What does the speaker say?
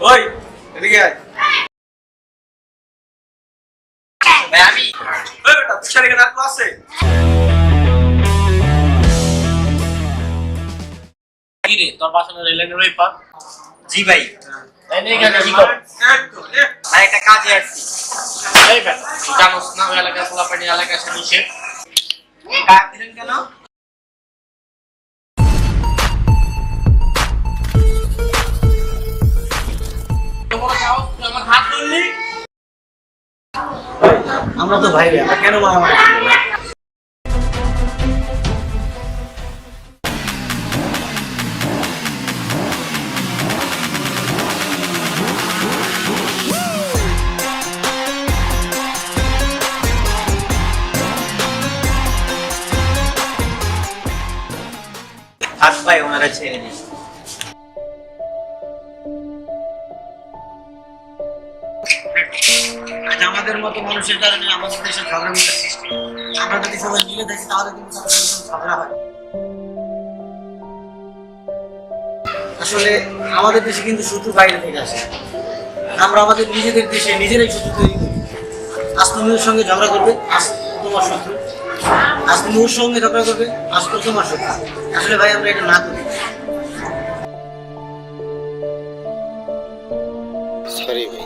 ওই এদিকে আয়। ভাই আমি ওই বেটা তুষার এখানে আর কেউ আছে? কি রে তোর বাসানো রেলের ওই পার? জি ভাই তাই না এখানে কি কর? একদম, এ। ভাই একটা কাজে আসছি। এই বেটা তুই জানোস না ওই এলাকার পোলাপানি এলাকা এসে নিষেধ। কাজ দিলেন কেন? তোমরা যাও তুই আমার হাত ধরলি। আমরা তো ভাই আমরা কেন মারামারি করবো? থাক ভাই ওনারা ছেড়ে দিন। আজ আমাদের মতো মানুষের কারণে আমাদের দেশে ঝগড়া মিলে সৃষ্টি। আমরা যদি সবাই মিলে থাকি তাহলে কিন্তু তাদের মধ্যে কোনো ঝগড়া হয়। আসলে আমাদের দেশে কিন্তু শত্রু বাইরে থেকে আসে। আমরা আমাদের নিজেদের দেশে নিজেরাই শত্রু তৈরি করি। আজ তুমি ওর সঙ্গে ঝগড়া করবে, আজ তোমার শত্রু। আজ তুমি ওর সঙ্গে ঝগড়া করবে, আজ তো তোমার শত্রু। আসলে ভাই আমরা এটা না করি। সরি ভাই।